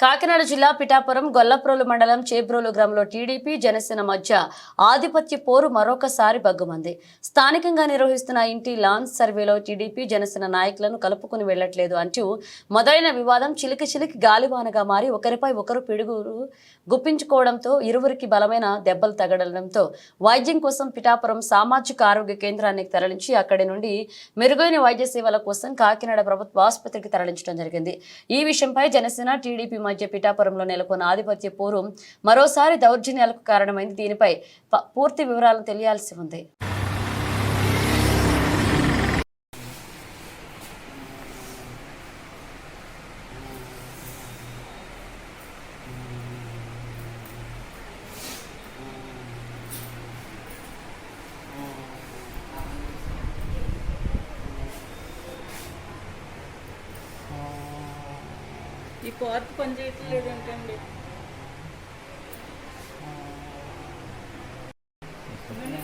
కాకినాడ జిల్లా పిఠాపురం గొల్లప్రోలు మండలం చేబ్రోలు గ్రామంలో టీడీపీ జనసేన మధ్య ఆధిపత్య పోరు మరొకసారి బగ్గుమంది. స్థానికంగా నిర్వహిస్తున్న ఇంటి లాంచ్ సర్వేలో టీడీపీ జనసేన నాయకులను కలుపుకుని వెళ్లట్లేదు అంటూ మొదలైన వివాదం చిలికి గాలివానగా మారి ఒకరిపై ఒకరు పిడుగులు గుప్పించుకోవడంతో ఇరువురికి బలమైన దెబ్బలు తగలడంతో వైద్యం కోసం పిఠాపురం సామాజిక ఆరోగ్య కేంద్రానికి తరలించి అక్కడి నుండి మెరుగైన వైద్య సేవల కోసం కాకినాడ ప్రభుత్వ ఆసుపత్రికి తరలించడం జరిగింది. ఈ విషయంపై జనసేన టీడీపీ మధ్య పిఠాపురంలో నెలకొన్న ఆధిపత్య పోరు మరోసారి దౌర్జన్యాలకు కారణమైంది. దీనిపై పూర్తి వివరాలను తెలియాల్సి ఉంది. ఈ పార్క్ పనిచేయట్లేదు ఏంటండి?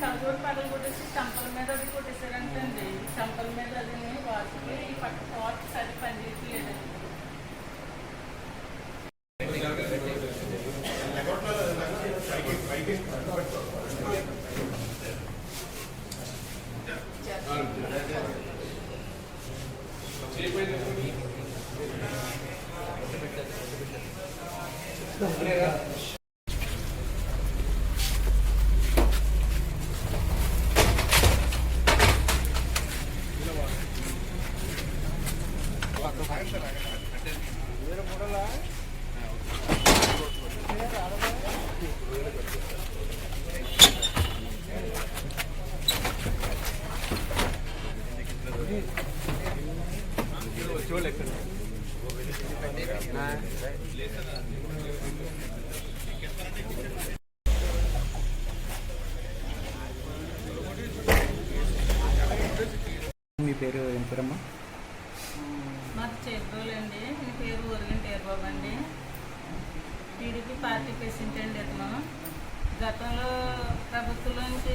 కలగూరు పగలు కొట్టేసి చంపల మీద అది కొట్టేసారంటండి. చంపల మీద అది వాటికి ఈ పక్క పార్క్ సరి పనిచేయట్లేదండి. మీ పేరు ఏం పేరమ్మా? మాకు చేబ్రోలండి. మీ పేరు ఓరిగంటి ఏర్బాబు అండి. టీడీపీ పార్టీ ప్రెసిడెంట్ అండి. అతను గతంలో ప్రభుత్వంలోంచి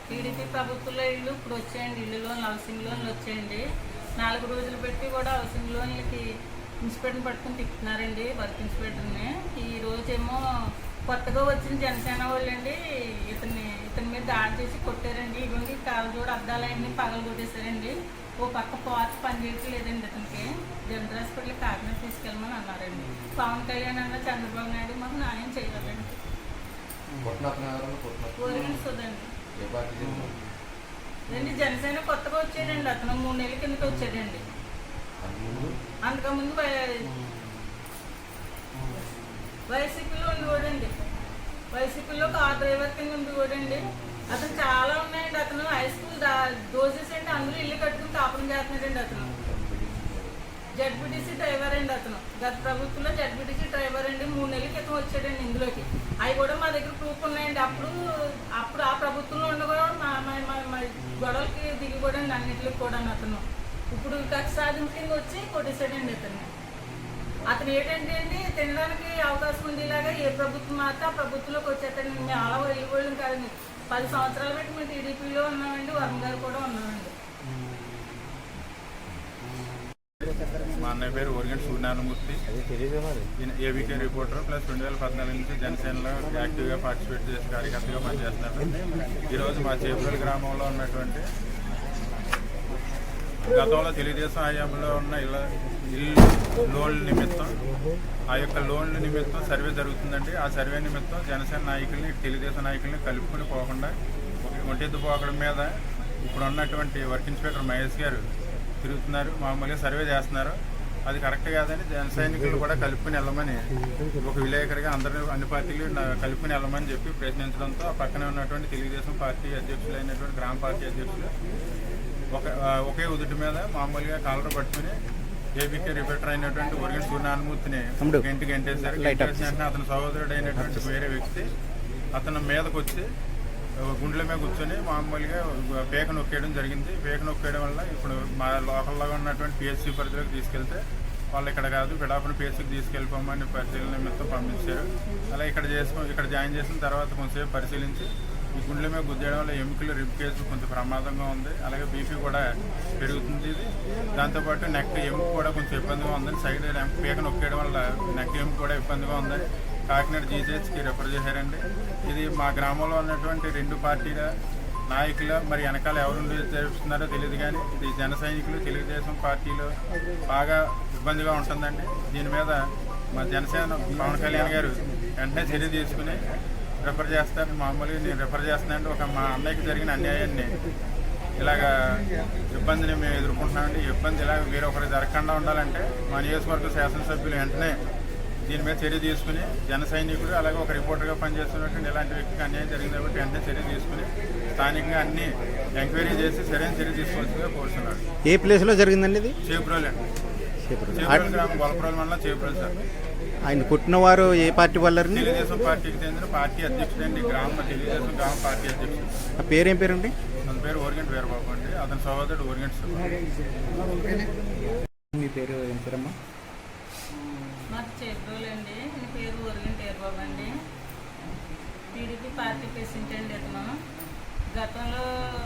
టీడీపీ ప్రభుత్వంలో ఇల్లు ఇప్పుడు వచ్చాయండి. ఇల్లు లోన్లు, హౌసింగ్ లోన్లు వచ్చాయండి. 4 రోజులు పెట్టి కూడా హౌసింగ్ లోన్లకి ఇన్స్పెక్టర్ని పట్టుకుని తిప్పుతున్నారండి, వర్క్ ఇన్స్పెక్టర్ని. ఈ రోజేమో కొత్తగా వచ్చిన జనసేన వాళ్ళండి ఇతని మీద దాడి చేసి కొట్టారండి. ఇవ్వండి కాళ్ళజోడు అద్దాలన్నీ పగలు కొట్టేశారండి. ఓ పక్క పార్క్ పనిచేయట్లేదండి. అతనికి జనరల్ హాస్పిటల్ కాకినాడ తీసుకెళ్ళమని అన్నారండి. పవన్ కళ్యాణ్ అన్న, చంద్రబాబు నాయుడు మాకు న్యాయం చేయాలండి. అండి జనసేన కొత్తగా వచ్చాడండి. అతను 3 నెలల కిందకి వచ్చాడండి. అంతకుముందు వైసీపీలో ఉండేవాడండి. వైసీపీలో కార్ డ్రైవర్ కింద ఉండేవాడండి. అతను చాలా ఉన్నాయండి. అతను హై స్కూల్ దోసేసండి, అందులో ఇల్లు కట్టుకుని కాపురం చేస్తున్నాడండి. అతను జడ్పీటీసీ డ్రైవర్ అండి. అతను గత ప్రభుత్వంలో జడ్పీటీసీ డ్రైవర్ అండి. 3 నెలల క్రితం వచ్చాడండి ఇందులోకి. అవి కూడా మా దగ్గర ప్రూఫ్ ఉన్నాయండి. అప్పుడు ఆ ప్రభుత్వంలో ఉన్న కూడా మా గొడవలకి దిగిపోడండి అన్నింటికి కూడా. అతను ఇప్పుడు కక్ష సాధింపు కింద వచ్చి కొట్టేశాడండి. అతను ఏంటంటే అండి, తినడానికి అవకాశం ఉండేలాగా ఏ ప్రభుత్వం మాత్రం ఆ ప్రభుత్వంలోకి వచ్చేస్తాడండి. మేము అలా వెళ్ళిపోవడం కాదండి. 10 సంవత్సరాలు బట్టి మేము టీడీపీలో ఉన్నామండి. వరం గారు కూడా ఉన్నామండి. మా అన్నయ్య పేరు Origanti Suryanarayanamurthy. ABK reporter plus 2014 నుంచి జనసేనలో యాక్టివ్గా పార్టిసిపేట్ చేసి కార్యకర్తగా పనిచేస్తున్నాడు. ఈరోజు మా చేబ్రోలు గ్రామంలో ఉన్నటువంటి గతంలో తెలుగుదేశం హయాంలో ఉన్న ఇల్లు లోన్ల నిమిత్తం, ఆ యొక్క లోన్ల నిమిత్తం సర్వే జరుగుతుందండి. ఆ సర్వే నిమిత్తం జనసేన నాయకుల్ని, తెలుగుదేశం నాయకుల్ని కలుపుకొని పోకుండా ఒంటెద్దు పోకడం మీద ఇప్పుడు ఉన్నటువంటి వర్క్ ఇన్స్పెక్టర్ మహేష్ గారు తిరుగుతున్నారు. మామూలుగా సర్వే చేస్తున్నారు. అది కరెక్ట్ కాదని జన సైనికులు కూడా కలుపుకొని వెళ్ళమని ఒక విలేకరిగా అన్ని పార్టీలు కలుపుకొని వెళ్ళమని చెప్పి ప్రశ్నించడంతో ఆ పక్కనే ఉన్నటువంటి తెలుగుదేశం పార్టీ అధ్యక్షులు అయినటువంటి గ్రామ పార్టీ అధ్యక్షులు ఒకే ఉదుటి మీద మామూలుగా కాలర్ పట్టుకుని ఏబీకే రిపోర్టర్ అయినటువంటి ఓరిగంటి సూర్యనారాయణమూర్తిని గంటేశారు. గంటేసినట్టు అతని సహోదరుడు అయినటువంటి వేరే వ్యక్తి అతను మీదకి వచ్చి గుండెల మీద కూర్చొని మామూలుగా పేక నొక్కేయడం జరిగింది. పేక నొక్కేయడం వల్ల ఇప్పుడు మా లోకల్లో ఉన్నటువంటి పిహెచ్సి పరిధిలోకి తీసుకెళ్తే వాళ్ళు ఇక్కడ కాదు పిఠాపురం పిహెచ్సికి తీసుకెళ్ళిపోమని పరిశీలన నిమిత్తం పంపించారు. అలా ఇక్కడ జాయిన్ చేసిన తర్వాత కొంచెంసేపు పరిశీలించి ఈ గుండెల మీద గుద్దేయడం వల్ల ఎముకలు రిబ్ కేసు కొంచెం ప్రమాదంగా ఉంది. అలాగే బీపీ కూడా పెరుగుతుంది. ఇది దాంతోపాటు నెక్ ఎముక కూడా కొంచెం ఇబ్బందిగా ఉందని, సైడ్ పీక నొక్కేయడం వల్ల నెక్ ఎముక కూడా ఇబ్బందిగా ఉందని కాకినాడ జీజీహెచ్కి రెఫర్ చేశారండి. ఇది మా గ్రామంలో ఉన్నటువంటి 2 పార్టీల నాయకులు మరి వెనకాల ఎవరు జరుపుతున్నారో తెలియదు, కానీ ఇది జన సైనికులు తెలుగుదేశం పార్టీలో బాగా ఇబ్బందిగా ఉంటుందండి. దీని మీద మా జనసేన పవన్ కళ్యాణ్ గారు వెంటనే చర్య తీసుకుని రెఫర్ చేస్తారు. మామూలుగా నేను రెఫర్ చేస్తున్నానంటే మా అన్నయ్యకి జరిగిన అన్యాయాన్ని ఇలాగా ఇబ్బందిని మేము ఎదుర్కొంటున్నామండి. ఇబ్బంది ఇలా వేరొకరికి జరగకుండా ఉండాలంటే మా నియోజకవర్గ శాసనసభ్యులు వెంటనే దీని మీద చర్య తీసుకుని, జన సైనికుడు అలాగే ఒక రిపోర్టర్గా పనిచేస్తున్నటువంటి ఇలాంటి వ్యక్తికి అన్యాయం జరిగింది కాబట్టి వెంటనే చర్య తీసుకుని స్థానికంగా అన్ని ఎంక్వైరీ చేసి సరైన చర్య తీసుకోవాల్సిందిగా కోరుతున్నారు. ఏ ప్లేస్లో జరిగిందండి ఇది? చేబ్రోలు అండి, చేబ్రోలు గ్రామం, గొల్లప్రోలు మండలం చేబ్రోలు సార్. ఆయన కొట్టిన వారు ఏ పార్టీ వాళ్ళని? తెలుగుదేశం పార్టీకి చెందిన పార్టీ అధ్యక్షుడు అండి. తెలుగుదేశం గ్రామ పార్టీ అధ్యక్షుడు. ఆ పేరేం పేరండి? అతని పేరు ఓరిగంటి వీరబాబు అండి. అతని సహోదరుడు ఓరిగంటి సుబ్బారావు. మీ పేరు ఏం పేరమ్మా? మాది చేబ్రోలు అండి. ఈయన పేరు ఒరిగింటి వీరబాబు అండి. టీడీపీ పార్టీ ప్రెసిడెంట్ అండి. ఇతను గతంలో